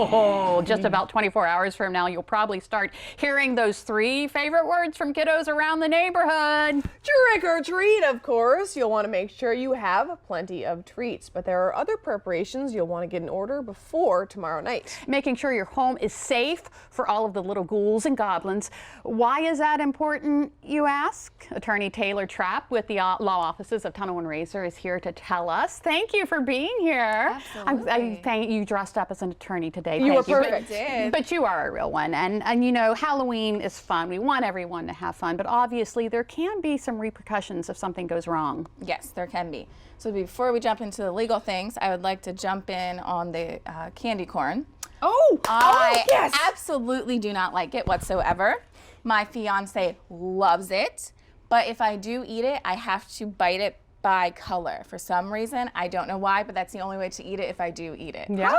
Oh, just about 24 hours from now, you'll probably start hearing those 3 favorite words from kiddos around the neighborhood. Trick or treat, of course. You'll want to make sure you have plenty of treats, but there are other preparations you'll want to get in order before tomorrow night. Making sure your home is safe for all of the little ghouls and goblins. Why is that important, you ask? Attorney Taylor Trapp with the law offices of Tunnell and Raysor is here to tell us. Thank you for being here. Absolutely. I thank you dressed up as an attorney today. You were Thank perfect. But you are a real one. And you know, Halloween is fun. We want everyone to have fun, but obviously there can be some repercussions if something goes wrong. Yes, there can be. So before we jump into the legal things, I would like to jump in on the candy corn. I yes! absolutely do not like it whatsoever. My fiance loves it, but if I do eat it, I have to bite it by color. For some reason, I don't know why, but that's the only way to eat it if I do eat it. Yeah.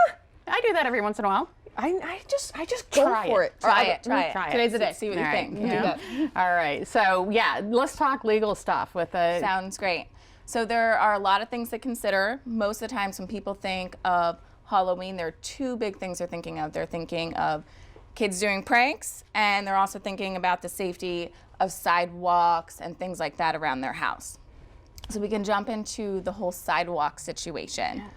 I do that every once in a while. I just go Try for it. it. Try it. Today's the day. See what you All right. think. Do that. All right. So yeah, let's talk legal stuff with the. Sounds great. So there are a lot of things to consider. Most of the times when people think of Halloween, there are 2 big things they're thinking of. They're thinking of kids doing pranks, and they're also thinking about the safety of sidewalks and things like that around their house. So we can jump into the whole sidewalk situation. Yeah.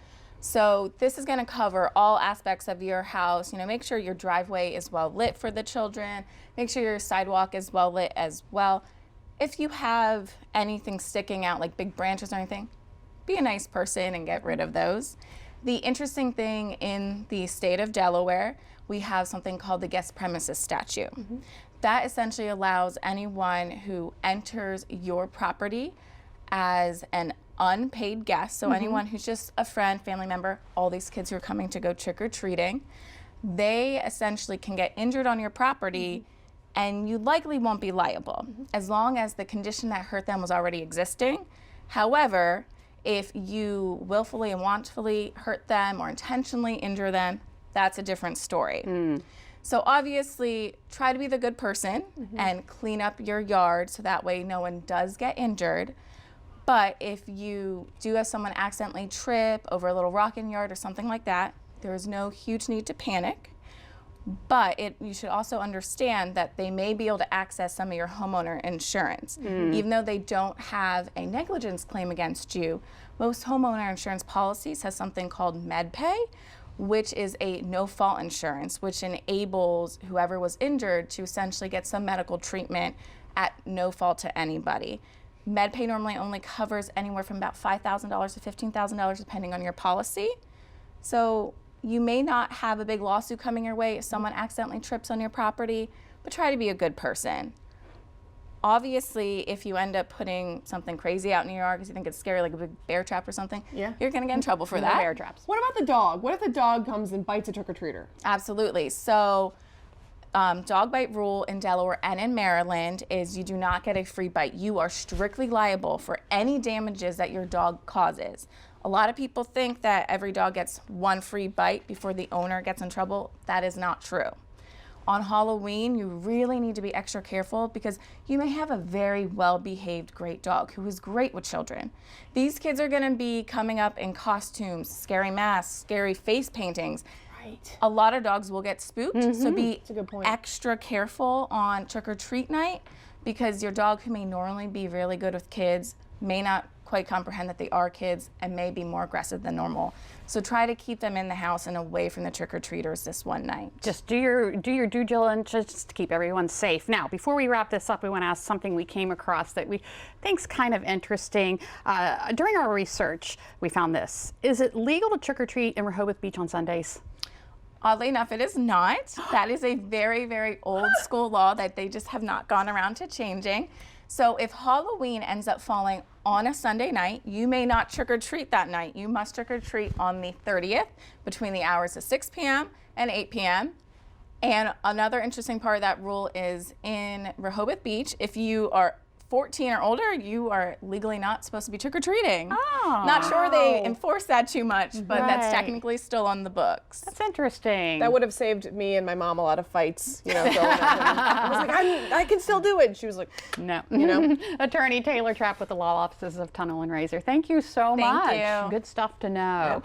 So this is going to cover all aspects of your house. You know, make sure your driveway is well lit for the children. Make sure your sidewalk is well lit as well. If you have anything sticking out, like big branches or anything, be a nice person and get rid of those. The interesting thing in the state of Delaware, we have something called the guest premises statute. That essentially allows anyone who enters your property as an unpaid guest, so anyone who's just a friend, family member, all these kids who are coming to go trick-or-treating, they essentially can get injured on your property and you likely won't be liable as long as the condition that hurt them was already existing. However, if you willfully and wantonly hurt them or intentionally injure them, that's a different story. So obviously, try to be the good person and clean up your yard so that way no one does get injured. But if you do have someone accidentally trip over a little rock in your yard or something like that, there is no huge need to panic. But you should also understand that they may be able to access some of your homeowner insurance. Even though they don't have a negligence claim against you, most homeowner insurance policies has something called MedPay, which is a no-fault insurance, which enables whoever was injured to essentially get some medical treatment at no fault to anybody. MedPay normally only covers anywhere from about $5,000 to $15,000 depending on your policy. So you may not have a big lawsuit coming your way if someone accidentally trips on your property, but try to be a good person. Obviously, if you end up putting something crazy out in your yard because you think it's scary, like a big bear trap or something, you're going to get in trouble for that. Bear traps. What about the dog? What if the dog comes and bites a trick-or-treater? Absolutely. So dog bite rule in Delaware and in Maryland is you do not get a free bite. You are strictly liable for any damages that your dog causes. A lot of people think that every dog gets 1 free bite before the owner gets in trouble. That is not true. On Halloween, you really need to be extra careful because you may have a very well-behaved great dog who is great with children. These kids are going to be coming up in costumes, scary masks, scary face paintings. Right. A lot of dogs will get spooked, so be That's a good point. extra careful on trick-or-treat night because your dog, who may normally be really good with kids, may not quite comprehend that they are kids and may be more aggressive than normal. So try to keep them in the house and away from the trick-or-treaters this one night. Just do your due diligence just to keep everyone safe. Now, before we wrap this up, we want to ask something we came across that we think's kind of interesting. During our research, we found this. Is it legal to trick-or-treat in Rehoboth Beach on Sundays? Oddly enough, it is not. That is a very, very old school law that they just have not gone around to changing. So if Halloween ends up falling on a Sunday night, you may not trick-or-treat that night. You must trick-or-treat on the 30th between the hours of 6 p.m. and 8 p.m. And another interesting part of that rule is in Rehoboth Beach, if you are 14 or older, you are legally not supposed to be trick-or-treating. Oh. Not sure they enforce that too much, but that's Right. technically still on the books. That's interesting. That would have saved me and my mom a lot of fights, you know, growing up. I was like, I can still do it. And she was like, No. you know. Attorney Taylor Trapp with the law offices of Tunnell and Raysor. Thank you so much. Thank you. Good stuff to know.